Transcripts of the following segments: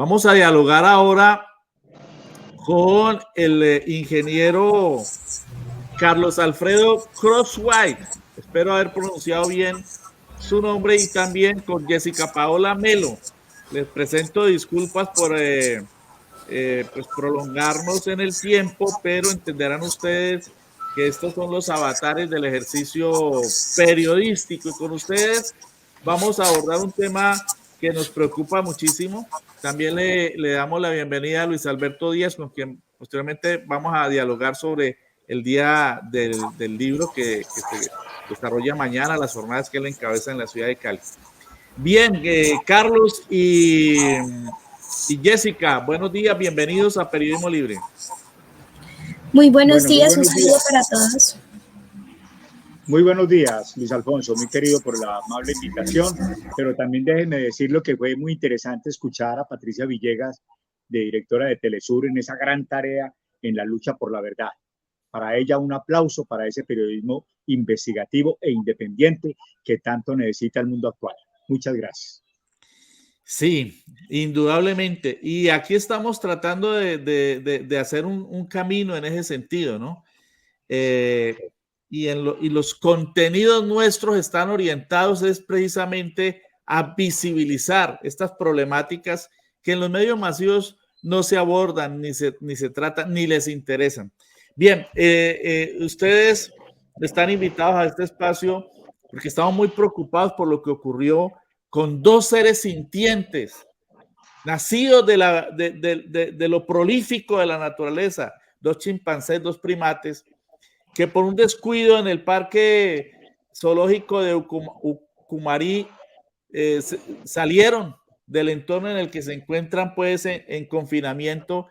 Vamos a dialogar ahora con el ingeniero Carlos Alfredo Crosswhite. Espero haber pronunciado bien su nombre, y también con Jessica Paola Melo. Les presento disculpas por pues prolongarnos en el tiempo, pero entenderán ustedes que estos son los avatares del ejercicio periodístico, y con ustedes vamos a abordar un tema que nos preocupa muchísimo. También le damos la bienvenida a Luis Alberto Díaz, con quien posteriormente vamos a dialogar sobre el día del libro que se desarrolla mañana, las jornadas que él encabeza en la ciudad de Cali. Bien, Carlos y Jessica, buenos días, bienvenidos a Periodismo Libre. Muy buenos días, un saludo para todos. Muy buenos días, Luis Alfonso, muy querido por la amable invitación, pero también déjenme decirlo que fue muy interesante escuchar a Patricia Villegas, de directora de Telesur, en esa gran tarea en la lucha por la verdad. Para ella un aplauso para ese periodismo investigativo e independiente que tanto necesita el mundo actual. Muchas gracias. Sí, indudablemente. Y aquí estamos tratando de hacer un camino en ese sentido, ¿no? Y los contenidos nuestros están orientados es precisamente a visibilizar estas problemáticas que en los medios masivos no se abordan, ni se tratan, ni les interesan. Bien, ustedes están invitados a este espacio porque estamos muy preocupados por lo que ocurrió con dos seres sintientes, nacidos de lo prolífico de la naturaleza, dos chimpancés, dos primates, que por un descuido en el parque zoológico de Ucumarí salieron del entorno en el que se encuentran pues en confinamiento,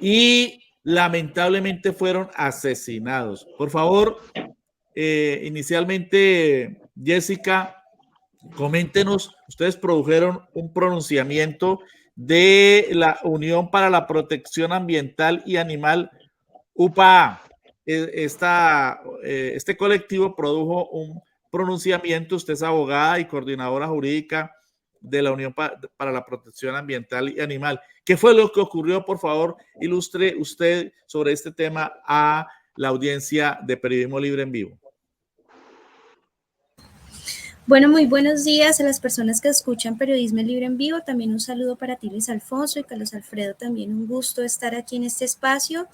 y lamentablemente fueron asesinados. Por favor, inicialmente, Jessica, coméntenos, ustedes produjeron un pronunciamiento de la Unión para la Protección Ambiental y Animal, UPA. Este colectivo produjo un pronunciamiento. Usted es abogada y coordinadora jurídica de la Unión para la Protección Ambiental y Animal. ¿Qué fue lo que ocurrió? Por favor, ilustre usted sobre este tema a la audiencia de Periodismo Libre en Vivo. Bueno, muy buenos días a las personas que escuchan Periodismo Libre en Vivo. También un saludo para ti, Luis Alfonso, y Carlos Alfredo, también un gusto estar aquí en este espacio.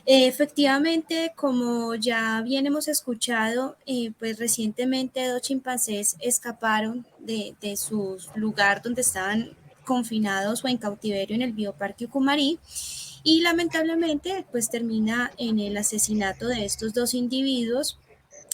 Efectivamente, como ya bien hemos escuchado, pues recientemente dos chimpancés escaparon de su lugar donde estaban confinados o en cautiverio en el Bioparque Ucumarí, y lamentablemente pues termina en el asesinato de estos dos individuos.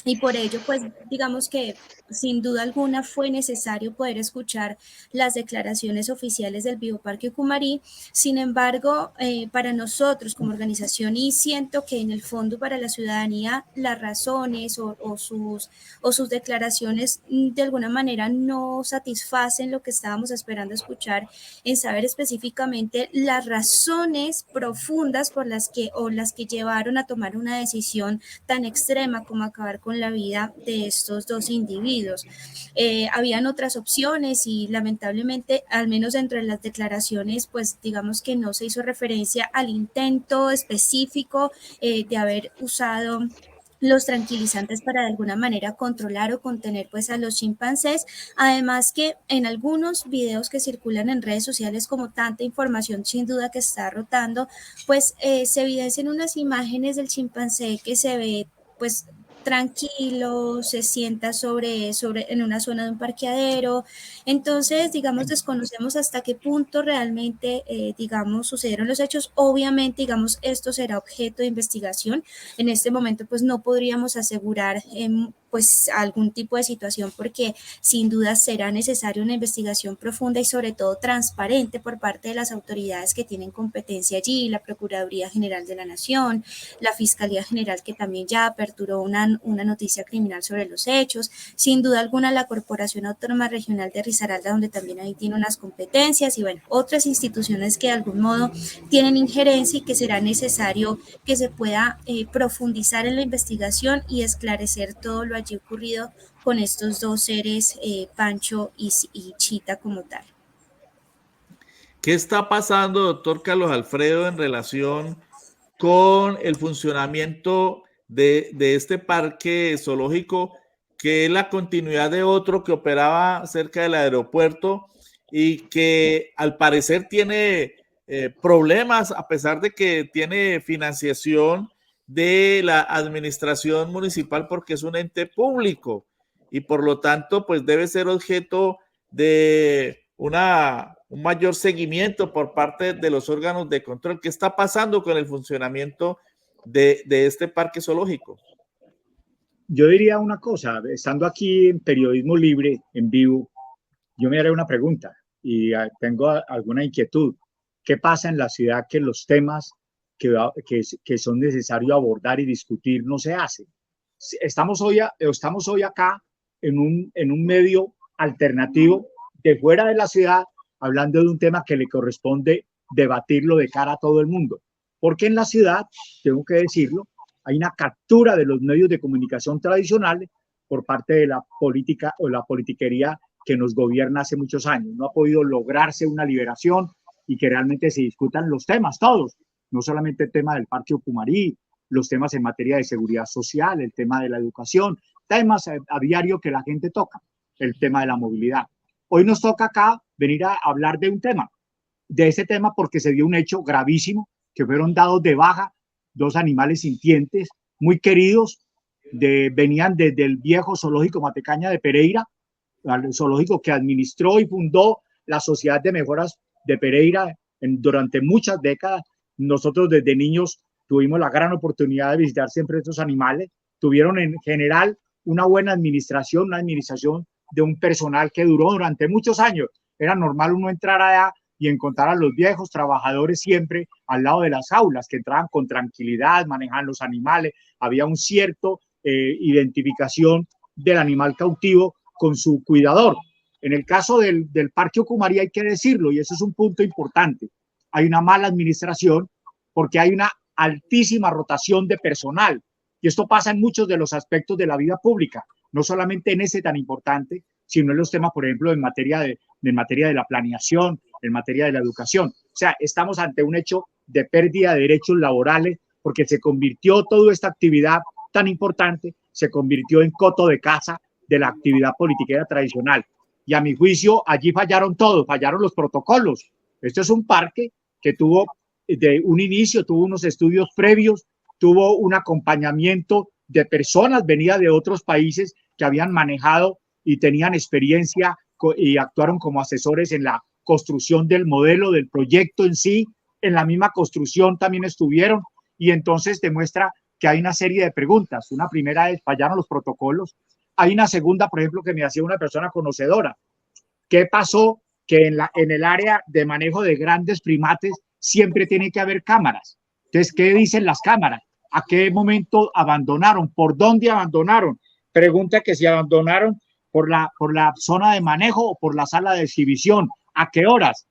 Y por ello, pues digamos que sin duda alguna fue necesario poder escuchar las declaraciones oficiales del Bioparque Ucumarí. Sin embargo, para nosotros como organización, y siento que en el fondo para la ciudadanía, las razones o sus declaraciones de alguna manera no satisfacen lo que estábamos esperando escuchar, en saber específicamente las razones profundas por las que llevaron a tomar una decisión tan extrema como acabar con la vida de estos dos individuos. Habían otras opciones y lamentablemente, al menos dentro de las declaraciones, pues digamos que no se hizo referencia al intento específico de haber usado los tranquilizantes para de alguna manera controlar o contener pues a los chimpancés. Además que en algunos videos que circulan en redes sociales, como tanta información sin duda que está rotando, pues se evidencian unas imágenes del chimpancé que se ve pues tranquilo, se sienta en una zona de un parqueadero. Entonces, digamos, desconocemos hasta qué punto realmente, digamos, sucedieron los hechos. Obviamente, digamos, esto será objeto de investigación. En este momento, pues no podríamos asegurar pues algún tipo de situación, porque sin duda será necesaria una investigación profunda y sobre todo transparente por parte de las autoridades que tienen competencia allí, la Procuraduría General de la Nación, la Fiscalía General, que también ya aperturó una noticia criminal sobre los hechos, sin duda alguna la Corporación Autónoma Regional de Risaralda, donde también ahí tiene unas competencias, y bueno, otras instituciones que de algún modo tienen injerencia, y que será necesario que se pueda profundizar en la investigación y esclarecer todo lo allí ocurrido con estos dos seres, Pancho y Chita como tal. ¿Qué está pasando, doctor Carlos Alfredo, en relación con el funcionamiento de este parque zoológico, que es la continuidad de otro que operaba cerca del aeropuerto y que al parecer tiene problemas, a pesar de que tiene financiación de la administración municipal, porque es un ente público y por lo tanto pues debe ser objeto de un mayor seguimiento por parte de los órganos de control? ¿Qué está pasando con el funcionamiento de este parque zoológico? Yo diría una cosa, estando aquí en Periodismo Libre, en vivo, yo me haré una pregunta y tengo alguna inquietud. ¿Qué pasa en la ciudad que los temas que son necesarios abordar y discutir no se hacen? Estamos hoy acá en un medio alternativo de fuera de la ciudad, hablando de un tema que le corresponde debatirlo de cara a todo el mundo. Porque en la ciudad, tengo que decirlo, hay una captura de los medios de comunicación tradicionales por parte de la política o la politiquería que nos gobierna hace muchos años. No ha podido lograrse una liberación y que realmente se discutan los temas todos, no solamente el tema del Parque Ucumarí, los temas en materia de seguridad social, el tema de la educación, temas a diario que la gente toca, el tema de la movilidad. Hoy nos toca acá venir a hablar de ese tema porque se dio un hecho gravísimo, que fueron dados de baja dos animales sintientes muy queridos, venían desde el viejo zoológico Matecaña de Pereira, el zoológico que administró y fundó la Sociedad de Mejoras de Pereira durante muchas décadas. Nosotros desde niños tuvimos la gran oportunidad de visitar siempre estos animales. Tuvieron en general una buena administración, una administración de un personal que duró durante muchos años. Era normal uno entrar allá y encontrar a los viejos trabajadores siempre al lado de las aulas, que entraban con tranquilidad, manejaban los animales, había un cierto identificación del animal cautivo con su cuidador. En el caso del Parque Ucumarí hay que decirlo, y eso es un punto importante, hay una mala administración porque hay una altísima rotación de personal, y esto pasa en muchos de los aspectos de la vida pública, no solamente en ese tan importante, sino en los temas, por ejemplo, en materia de la planeación, en materia de la educación. O sea, estamos ante un hecho de pérdida de derechos laborales porque se convirtió toda esta actividad tan importante, se convirtió en coto de caza de la actividad politiquera tradicional. Y a mi juicio, allí fallaron todos, fallaron los protocolos. Esto es un parque que tuvo de un inicio, tuvo unos estudios previos, tuvo un acompañamiento de personas venidas de otros países que habían manejado y tenían experiencia y actuaron como asesores en la construcción del modelo, del proyecto en sí. En la misma construcción también estuvieron, y entonces demuestra que hay una serie de preguntas. Una primera es, fallaron los protocolos. Hay una segunda, por ejemplo, que me hacía una persona conocedora. ¿Qué pasó? Que en el área de manejo de grandes primates siempre tiene que haber cámaras. Entonces, ¿qué dicen las cámaras? ¿A qué momento abandonaron? ¿Por dónde abandonaron? Pregunta que si abandonaron por la zona de manejo o por la sala de exhibición. ¿A qué horas?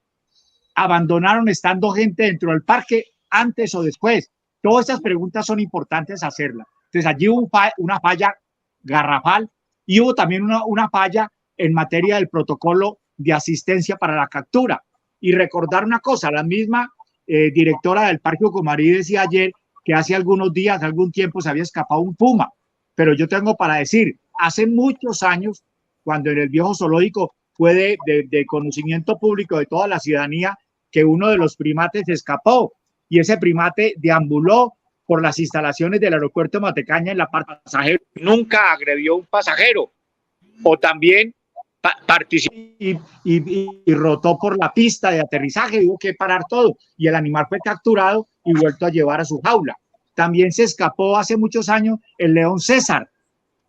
¿Abandonaron estando gente dentro del parque antes o después? Todas estas preguntas son importantes hacerlas. Entonces, allí hubo una falla garrafal y hubo también una falla en materia del protocolo de asistencia para la captura. Y recordar una cosa, la misma directora del Parque Ucumarí decía ayer que hace algunos días, algún tiempo se había escapado un puma, pero yo tengo para decir, hace muchos años, cuando en el viejo zoológico fue de conocimiento público de toda la ciudadanía que uno de los primates escapó, y ese primate deambuló por las instalaciones del aeropuerto de Matecaña en la parte pasajero, nunca agredió a un pasajero, o también participó y rotó por la pista de aterrizaje, hubo que parar todo, y el animal fue capturado y vuelto a llevar a su jaula. También se escapó hace muchos años el león César,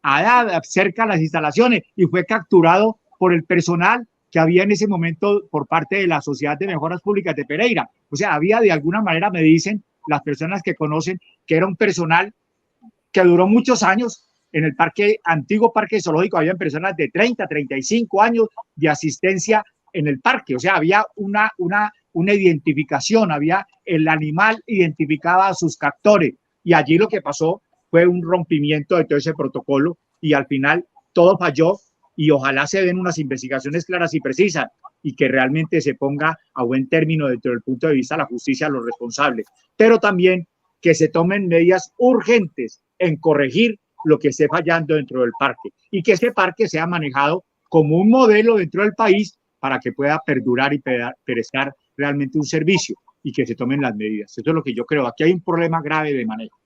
allá cerca de las instalaciones, y fue capturado por el personal que había en ese momento por parte de la Sociedad de Mejoras Públicas de Pereira. O sea, había de alguna manera, me dicen las personas que conocen, que era un personal que duró muchos años. En el antiguo parque zoológico habían personas de 30, 35 años de asistencia en el parque. O sea, había una identificación, el animal identificaba a sus captores, y allí lo que pasó fue un rompimiento de todo ese protocolo, y al final todo falló y ojalá se den unas investigaciones claras y precisas y que realmente se ponga a buen término dentro del punto de vista de la justicia a los responsables, pero también que se tomen medidas urgentes en corregir lo que esté fallando dentro del parque y que ese parque sea manejado como un modelo dentro del país para que pueda perdurar y prestar realmente un servicio y que se tomen las medidas. Eso es lo que yo creo. Aquí hay un problema grave de manejo.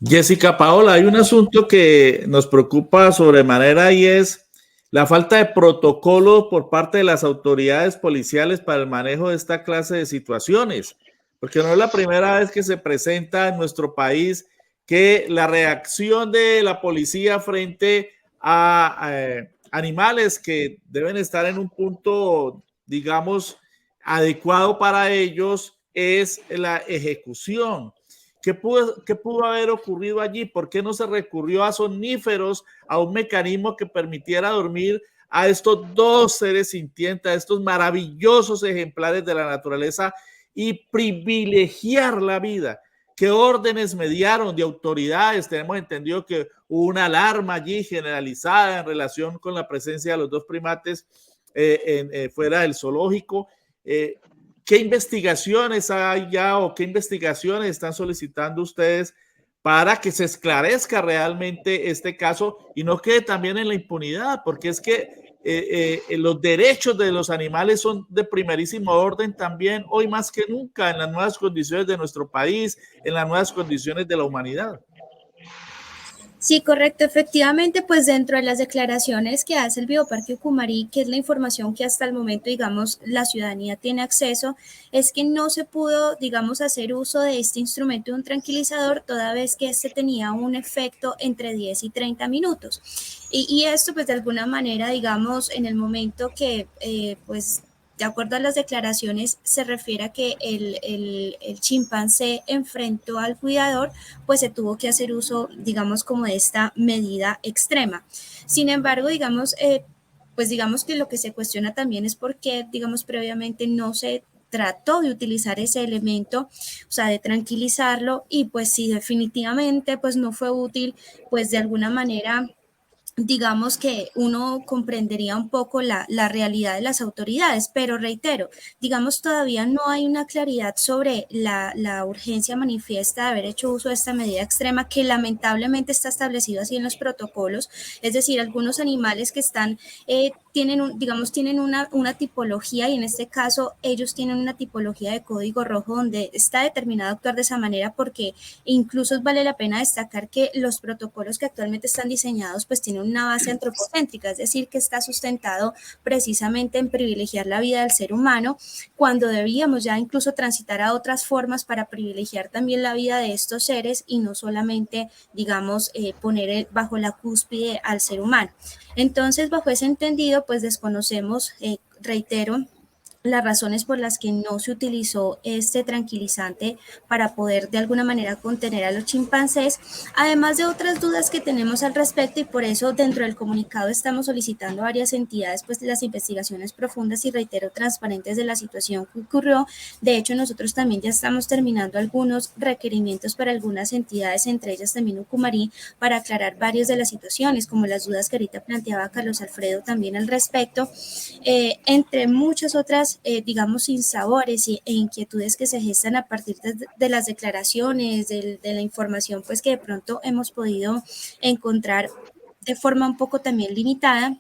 Jessica Paola, hay un asunto que nos preocupa sobremanera y es la falta de protocolo por parte de las autoridades policiales para el manejo de esta clase de situaciones, porque no es la primera vez que se presenta en nuestro país que la reacción de la policía frente a animales que deben estar en un punto, digamos, adecuado para ellos es la ejecución. ¿Qué pudo haber ocurrido allí? ¿Por qué no se recurrió a somníferos, a un mecanismo que permitiera dormir a estos dos seres sintientes, a estos maravillosos ejemplares de la naturaleza y privilegiar la vida? ¿Qué órdenes mediaron de autoridades? Tenemos entendido que hubo una alarma allí generalizada en relación con la presencia de los dos primates fuera del zoológico. ¿Qué investigaciones hay ya o qué investigaciones están solicitando ustedes para que se esclarezca realmente este caso y no quede también en la impunidad? Porque es que los derechos de los animales son de primerísimo orden también hoy más que nunca en las nuevas condiciones de nuestro país, en las nuevas condiciones de la humanidad. Sí, correcto. Efectivamente, pues dentro de las declaraciones que hace el Bioparque Ucumari, que es la información que hasta el momento, digamos, la ciudadanía tiene acceso, es que no se pudo, digamos, hacer uso de este instrumento de un tranquilizador toda vez que este tenía un efecto entre 10 y 30 minutos. Y esto, pues de alguna manera, digamos, en el momento que, pues, de acuerdo a las declaraciones, se refiere a que el chimpancé enfrentó al cuidador, pues se tuvo que hacer uso, digamos, como de esta medida extrema. Sin embargo, digamos, pues digamos que lo que se cuestiona también es por qué, digamos, previamente no se trató de utilizar ese elemento, o sea, de tranquilizarlo, y pues si definitivamente pues no fue útil, pues de alguna manera digamos que uno comprendería un poco la realidad de las autoridades, pero reitero, digamos todavía no hay una claridad sobre la urgencia manifiesta de haber hecho uso de esta medida extrema que lamentablemente está establecido así en los protocolos, es decir, algunos animales que están, tienen, digamos, tienen una tipología y en este caso ellos tienen una tipología de código rojo donde está determinado actuar de esa manera porque incluso vale la pena destacar que los protocolos que actualmente están diseñados pues tienen una base antropocéntrica, es decir, que está sustentado precisamente en privilegiar la vida del ser humano, cuando debíamos ya incluso transitar a otras formas para privilegiar también la vida de estos seres y no solamente, digamos, poner bajo la cúspide al ser humano. Entonces, bajo ese entendido, pues desconocemos, reitero, las razones por las que no se utilizó este tranquilizante para poder de alguna manera contener a los chimpancés, además de otras dudas que tenemos al respecto y por eso dentro del comunicado estamos solicitando a varias entidades pues las investigaciones profundas y reitero transparentes de la situación que ocurrió. De hecho, nosotros también ya estamos terminando algunos requerimientos para algunas entidades, entre ellas también Ucumari, para aclarar varias de las situaciones, como las dudas que ahorita planteaba Carlos Alfredo también al respecto, entre muchas otras digamos, sinsabores e inquietudes que se gestan a partir de las declaraciones, de la información pues que de pronto hemos podido encontrar de forma un poco también limitada.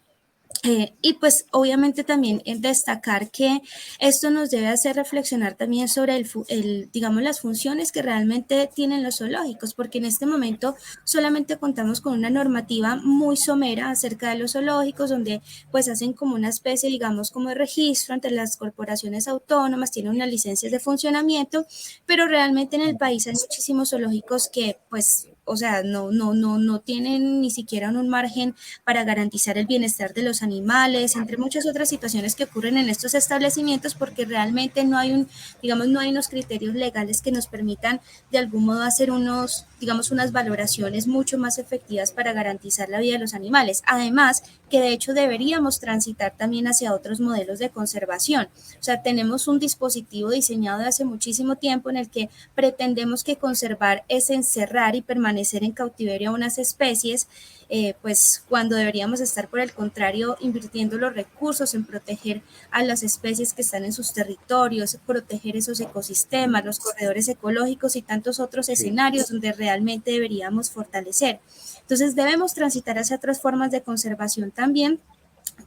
Y pues obviamente también destacar que esto nos debe hacer reflexionar también sobre digamos, las funciones que realmente tienen los zoológicos, porque en este momento solamente contamos con una normativa muy somera acerca de los zoológicos, donde pues hacen como una especie, digamos, como de registro entre las corporaciones autónomas, tienen unas licencias de funcionamiento, pero realmente en el país hay muchísimos zoológicos que pues o sea, no tienen ni siquiera un margen para garantizar el bienestar de los animales, entre muchas otras situaciones que ocurren en estos establecimientos, porque realmente no hay unos criterios legales que nos permitan de algún modo hacer unas valoraciones mucho más efectivas para garantizar la vida de los animales. Además, que de hecho deberíamos transitar también hacia otros modelos de conservación. O sea, tenemos un dispositivo diseñado de hace muchísimo tiempo en el que pretendemos que conservar es encerrar y permanecer en cautiverio a unas especies pues cuando deberíamos estar, por el contrario, invirtiendo los recursos en proteger a las especies que están en sus territorios, proteger esos ecosistemas, los corredores ecológicos y tantos otros escenarios donde realmente deberíamos fortalecer. Entonces debemos transitar hacia otras formas de conservación también,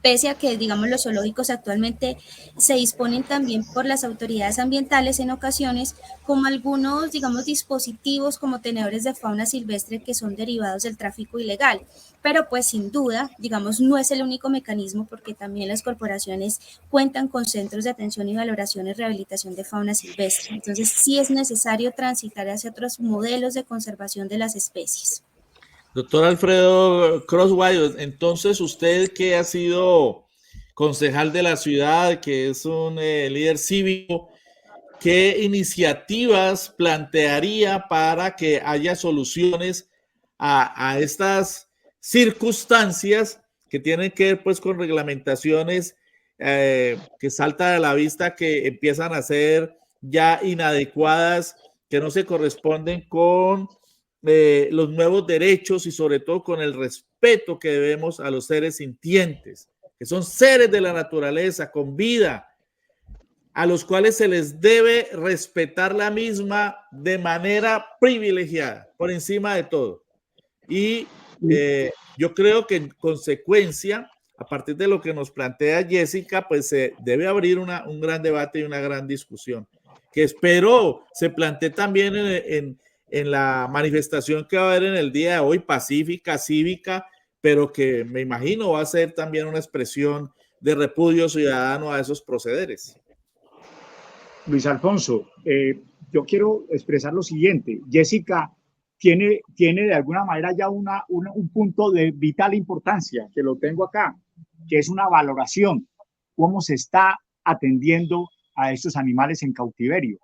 pese a que, digamos, los zoológicos actualmente se disponen también por las autoridades ambientales en ocasiones como algunos, digamos, dispositivos como tenedores de fauna silvestre que son derivados del tráfico ilegal. Pero pues sin duda, digamos, no es el único mecanismo, porque también las corporaciones cuentan con centros de atención y valoración y rehabilitación de fauna silvestre. Entonces sí es necesario transitar hacia otros modelos de conservación de las especies. Doctor Alfredo Crosswhite, entonces usted que ha sido concejal de la ciudad, que es un líder cívico, ¿qué iniciativas plantearía para que haya soluciones a estas circunstancias que tienen que ver pues con reglamentaciones que saltan a la vista, que empiezan a ser ya inadecuadas, que no se corresponden con los nuevos derechos y sobre todo con el respeto que debemos a los seres sintientes, que son seres de la naturaleza con vida, a los cuales se les debe respetar la misma de manera privilegiada, por encima de todo? Y yo creo que en consecuencia, a partir de lo que nos plantea Jessica, pues se debe abrir un gran debate y una gran discusión, que espero se plantee también en la manifestación que va a haber en el día de hoy, pacífica, cívica, pero que me imagino va a ser también una expresión de repudio ciudadano a esos procederes. Luis Alfonso, yo quiero expresar lo siguiente. Jessica tiene de alguna manera ya un punto de vital importancia, que lo tengo acá, que es una valoración, cómo se está atendiendo a estos animales en cautiverio,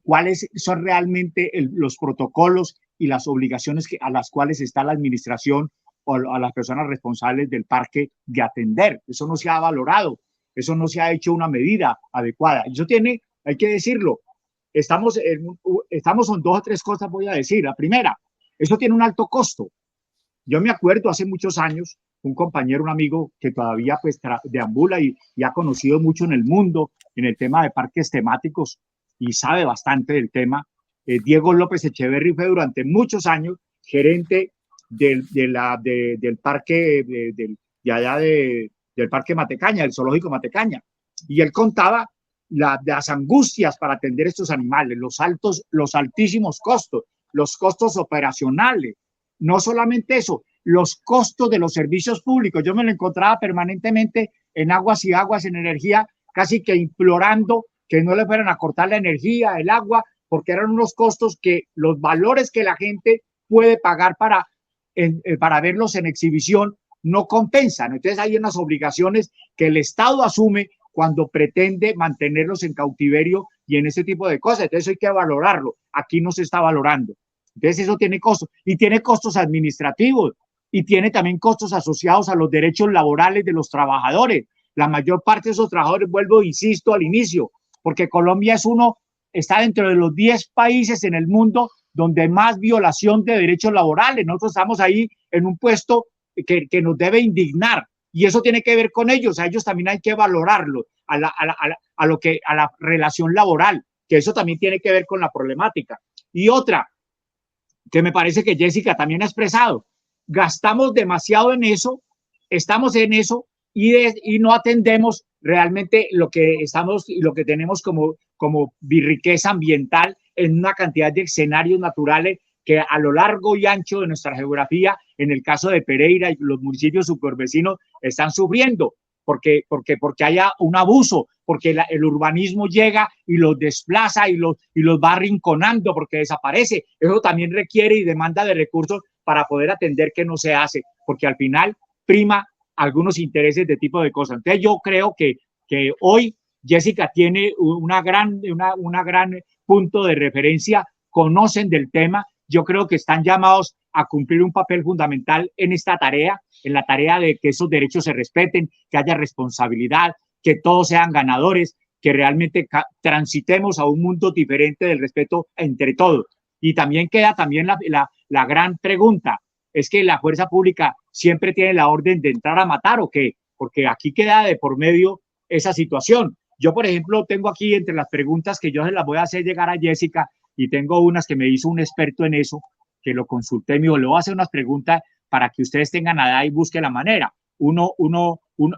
cuáles son realmente los protocolos y las obligaciones a las cuales está la administración o a las personas responsables del parque de atender. Eso no se ha valorado, eso no se ha hecho una medida adecuada. Eso tiene, hay que decirlo, estamos en dos o tres cosas, voy a decir. La primera, eso tiene un alto costo. Yo me acuerdo hace muchos años, un compañero, un amigo que todavía pues deambula y ha conocido mucho en el mundo en el tema de parques temáticos y sabe bastante del tema. Diego López Echeverry fue durante muchos años gerente del parque del parque Matecaña, del zoológico Matecaña, y él contaba las angustias para atender estos animales, los altísimos costos, los costos operacionales. No solamente eso, los costos de los servicios públicos. Yo me lo encontraba permanentemente en Aguas y Aguas, en Energía, casi que implorando que no le fueran a cortar la energía, el agua, porque eran unos costos que los valores que la gente puede pagar para verlos en exhibición no compensan. Entonces hay unas obligaciones que el Estado asume cuando pretende mantenerlos en cautiverio y en ese tipo de cosas. Entonces hay que valorarlo. Aquí no se está valorando. Entonces eso tiene costos, y tiene costos administrativos, y tiene también costos asociados a los derechos laborales de los trabajadores. La mayor parte de esos trabajadores, vuelvo, insisto al inicio, porque Colombia está dentro de los 10 países en el mundo donde más violación de derechos laborales. Nosotros estamos ahí en un puesto que nos debe indignar, y eso tiene que ver con ellos. A ellos también hay que valorarlo, a la relación laboral, que eso también tiene que ver con la problemática. Y otra, que me parece que Jessica también ha expresado, gastamos demasiado en eso, estamos en eso y no atendemos realmente lo que tenemos como riqueza ambiental en una cantidad de escenarios naturales que a lo largo y ancho de nuestra geografía, en el caso de Pereira y los municipios supervecinos, están sufriendo porque haya un abuso, porque el urbanismo llega y los desplaza y los va arrinconando, porque desaparece. Eso también requiere y demanda de recursos para poder atender, que no se hace, porque al final prima algunos intereses de tipo de cosas. Entonces yo creo que hoy Jessica tiene una gran punto de referencia, conocen del tema. Yo creo que están llamados a cumplir un papel fundamental en esta tarea, en la tarea de que esos derechos se respeten, que haya responsabilidad, que todos sean ganadores, que realmente transitemos a un mundo diferente del respeto entre todos. Y también queda la gran pregunta, ¿Es que la fuerza pública siempre tiene la orden de entrar a matar o qué? Porque aquí queda de por medio esa situación. Yo, por ejemplo, tengo aquí entre las preguntas que yo se las voy a hacer llegar a Jessica, y tengo unas que me hizo un experto en eso, que lo consulté, me dijo, le voy a hacer unas preguntas para que ustedes tengan nada y busquen la manera. Uno,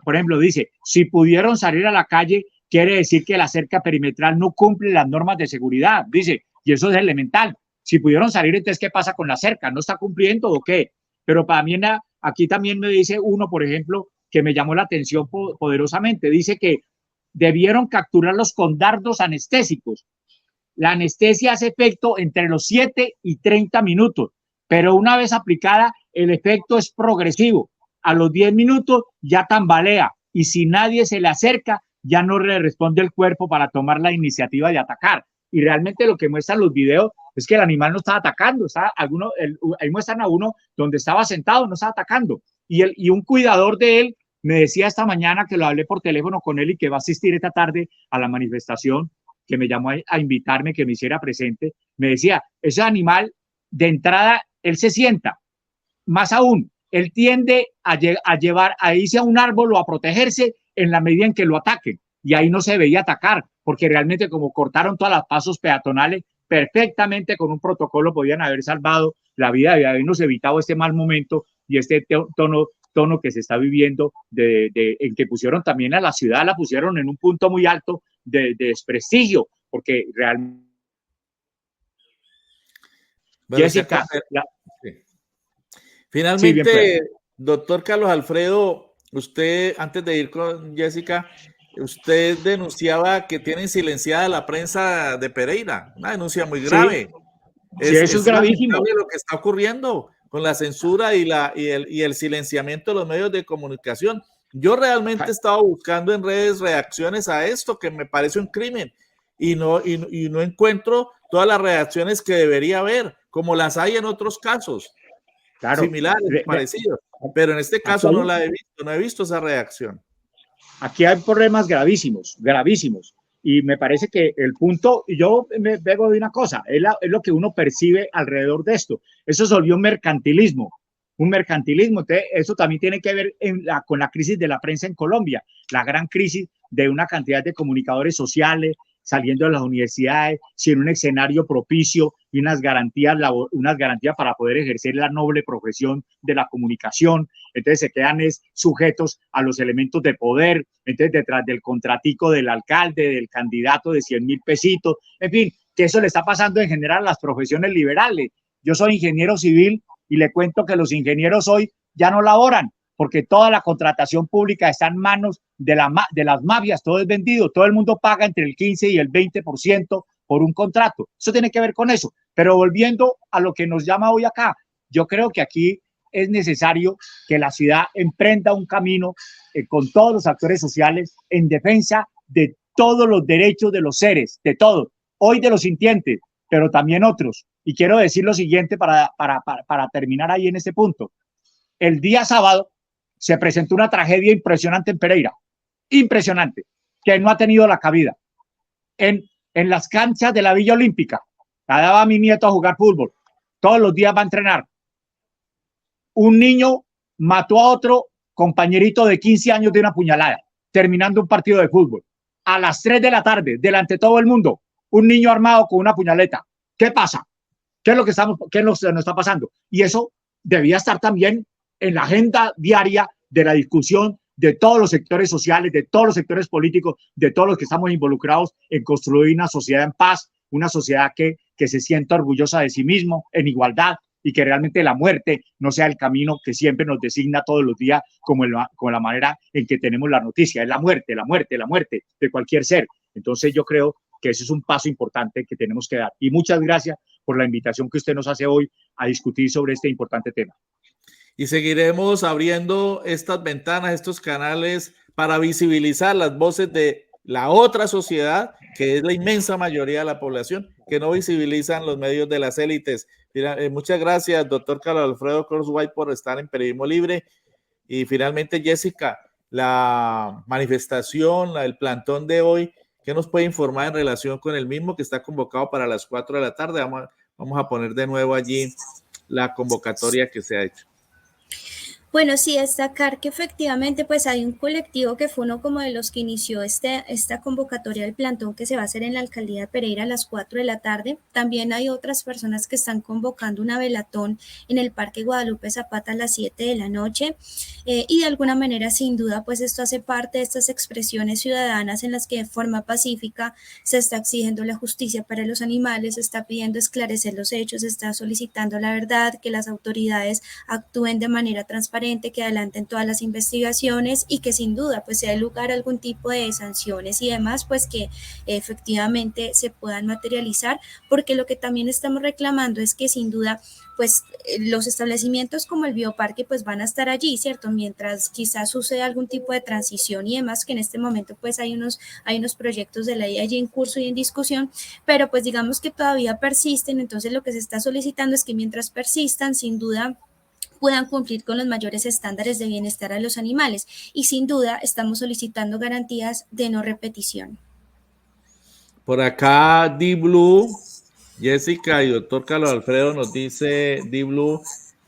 por ejemplo, dice, si pudieron salir a la calle, quiere decir que la cerca perimetral no cumple las normas de seguridad, dice, y eso es elemental. Si pudieron salir, entonces, ¿qué pasa con la cerca? ¿No está cumpliendo o qué? Pero para mí, aquí también me dice uno, por ejemplo, que me llamó la atención poderosamente, dice que debieron capturarlos con dardos anestésicos. La anestesia hace efecto entre los 7 y 30 minutos, pero una vez aplicada, el efecto es progresivo. A los 10 minutos ya tambalea y si nadie se le acerca, ya no le responde el cuerpo para tomar la iniciativa de atacar. Y realmente lo que muestran los videos es que el animal no estaba atacando, ahí muestran a uno donde estaba sentado, no estaba atacando. Y un cuidador de él me decía esta mañana, que lo hablé por teléfono con él y que va a asistir esta tarde a la manifestación, que me llamó a invitarme, que me hiciera presente, me decía, ese animal de entrada, él se sienta, más aún, él tiende a llevar, a irse a un árbol o a protegerse en la medida en que lo ataquen, y ahí no se veía atacar, porque realmente como cortaron todas las pasos peatonales, perfectamente con un protocolo podían haber salvado la vida y habernos evitado este mal momento y este tono que se está viviendo en que pusieron también a la ciudad, la pusieron en un punto muy alto de desprestigio, porque realmente Bueno, Jessica, sí. Finalmente, sí, bien, doctor Carlos Alfredo, usted, antes de ir con Jessica, usted denunciaba que tienen silenciada la prensa de Pereira, una denuncia muy grave. Sí, eso es gravísimo. Lo que está ocurriendo con la censura y el silenciamiento de los medios de comunicación. Yo realmente he estado buscando en redes reacciones a esto, que me parece un crimen, y no encuentro todas las reacciones que debería haber, como las hay en otros casos, claro, similares, parecidos, pero en este caso no la he visto, no he visto esa reacción. Aquí hay problemas gravísimos, gravísimos. Y me parece que el punto, y yo me pego de una cosa, es lo que uno percibe alrededor de esto. Eso se volvió un mercantilismo. Entonces, eso también tiene que ver con la crisis de la prensa en Colombia, la gran crisis de una cantidad de comunicadores sociales saliendo de las universidades, sin un escenario propicio y unas garantías para poder ejercer la noble profesión de la comunicación. Entonces se quedan sujetos a los elementos de poder, entonces detrás del contratico del alcalde, del candidato de 100,000 pesitos, en fin, que eso le está pasando en general a las profesiones liberales. Yo soy ingeniero civil y le cuento que los ingenieros hoy ya no laboran, porque toda la contratación pública está en manos de las mafias, todo es vendido, todo el mundo paga entre el 15 y el 20% por un contrato. Eso tiene que ver con eso. Pero volviendo a lo que nos llama hoy acá, yo creo que aquí es necesario que la ciudad emprenda un camino con todos los actores sociales en defensa de todos los derechos de los seres, de todos, hoy de los sintientes, pero también otros. Y quiero decir lo siguiente para terminar ahí en este punto. El día sábado se presentó una tragedia impresionante en Pereira, impresionante, que no ha tenido la cabida. En las canchas de la Villa Olímpica, la daba a mi nieto a jugar fútbol, todos los días va a entrenar. Un niño mató a otro compañerito de 15 años de una puñalada, terminando un partido de fútbol. A las 3 de la tarde, delante de todo el mundo, un niño armado con una puñaleta. ¿Qué pasa? ¿Qué es lo que nos está pasando? Y eso debía estar también en la agenda diaria de la discusión de todos los sectores sociales, de todos los sectores políticos, de todos los que estamos involucrados en construir una sociedad en paz, una sociedad que se sienta orgullosa de sí mismo, en igualdad, y que realmente la muerte no sea el camino que siempre nos designa todos los días como la manera en que tenemos la noticia. Es la muerte, la muerte, la muerte de cualquier ser. Entonces yo creo que ese es un paso importante que tenemos que dar. Y muchas gracias por la invitación que usted nos hace hoy a discutir sobre este importante tema. Y seguiremos abriendo estas ventanas, estos canales para visibilizar las voces de la otra sociedad, que es la inmensa mayoría de la población, que no visibilizan los medios de las élites. Muchas gracias, doctor Carlos Alfredo Cross-White, por estar en Periodismo Libre. Y finalmente, Jessica, la manifestación, el plantón de hoy, ¿qué nos puede informar en relación con el mismo que está convocado para las 4 de la tarde? Vamos a poner de nuevo allí la convocatoria que se ha hecho. Bueno, sí, destacar que efectivamente pues hay un colectivo que fue uno como de los que inició esta convocatoria del plantón que se va a hacer en la alcaldía de Pereira a las 4 de la tarde. También hay otras personas que están convocando una velatón en el Parque Guadalupe Zapata a las 7 de la noche y de alguna manera sin duda pues esto hace parte de estas expresiones ciudadanas en las que de forma pacífica se está exigiendo la justicia para los animales, se está pidiendo esclarecer los hechos, se está solicitando la verdad, que las autoridades actúen de manera transparente, que adelanten todas las investigaciones y que sin duda pues sea lugar a algún tipo de sanciones y demás pues que efectivamente se puedan materializar, porque lo que también estamos reclamando es que sin duda pues los establecimientos como el bioparque pues van a estar allí, ¿cierto? Mientras quizás suceda algún tipo de transición y demás, que en este momento pues hay unos proyectos de ley allí en curso y en discusión, pero pues digamos que todavía persisten, entonces lo que se está solicitando es que mientras persistan, sin duda puedan cumplir con los mayores estándares de bienestar a los animales y sin duda estamos solicitando garantías de no repetición. Por acá D-Blue, Jessica y doctor Carlos Alfredo nos dice D-Blue,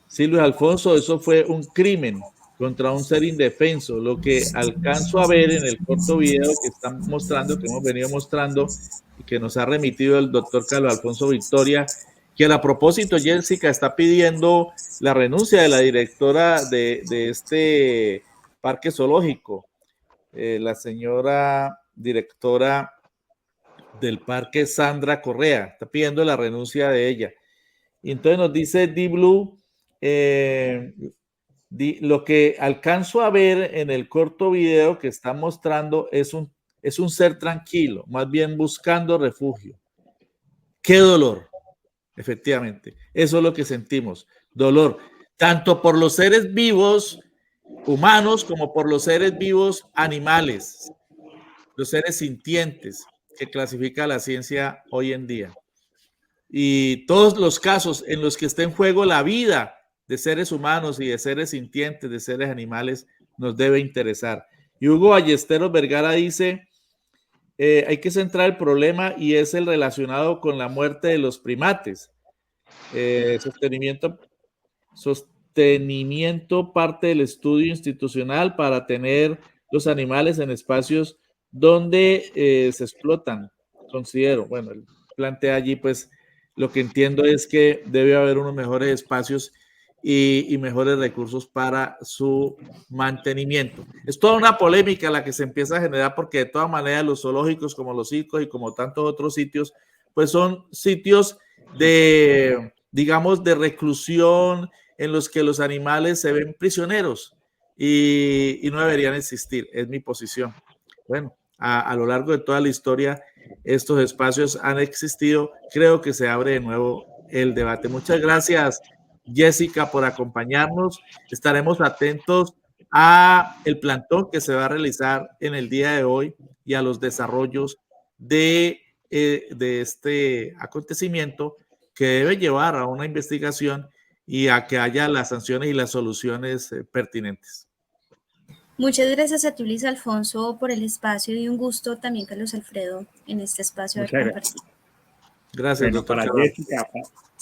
sí, Luis Alfonso, eso fue un crimen contra un ser indefenso. Lo que alcanzo a ver en el corto video que están mostrando, que hemos venido mostrando y que nos ha remitido el doctor Carlos Alfonso Victoria, que a propósito Jessica está pidiendo la renuncia de la directora de este parque zoológico, la señora directora del parque Sandra Correa, está pidiendo la renuncia de ella. Y entonces nos dice D-Blue, lo que alcanzo a ver en el corto video que está mostrando es un ser tranquilo, más bien buscando refugio. ¡Qué dolor! Efectivamente, eso es lo que sentimos, dolor, tanto por los seres vivos humanos como por los seres vivos animales, los seres sintientes que clasifica la ciencia hoy en día. Y todos los casos en los que esté en juego la vida de seres humanos y de seres sintientes, de seres animales, nos debe interesar. Y Hugo Ballesteros Vergara dice, hay que centrar el problema y es el relacionado con la muerte de los primates. Sostenimiento parte del estudio institucional para tener los animales en espacios donde se explotan, considero. Bueno, él plantea allí, pues, lo que entiendo es que debe haber unos mejores espacios y mejores recursos para su mantenimiento. Es toda una polémica la que se empieza a generar porque de todas maneras los zoológicos como los circos y como tantos otros sitios, pues son sitios de, digamos, de reclusión en los que los animales se ven prisioneros y no deberían existir, es mi posición. Bueno, a lo largo de toda la historia estos espacios han existido, creo que se abre de nuevo el debate. Muchas gracias, Jessica, por acompañarnos. Estaremos atentos a el plantón que se va a realizar en el día de hoy y a los desarrollos de este acontecimiento que debe llevar a una investigación y a que haya las sanciones y las soluciones pertinentes. Muchas gracias a ti, Luis Alfonso, por el espacio y un gusto también, Carlos Alfredo, en este espacio. Muchas gracias. Gracias, bueno, doctor.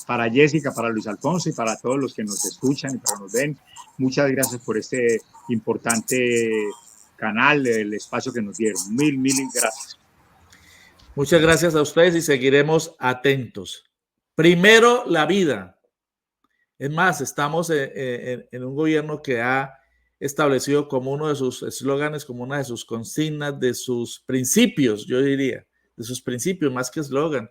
Para Jessica, para Luis Alfonso y para todos los que nos escuchan y para nos ven, muchas gracias por este importante canal, el espacio que nos dieron. Mil gracias. Muchas gracias a ustedes y seguiremos atentos. Primero, la vida. Es más, estamos en un gobierno que ha establecido como uno de sus eslóganes, como una de sus consignas, de sus principios, yo diría, de sus principios, más que eslogan,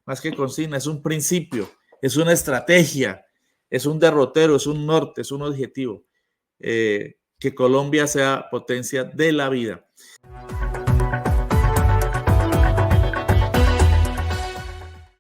más que consigna, es un principio, es una estrategia, es un derrotero, es un norte, es un objetivo, que Colombia sea potencia de la vida.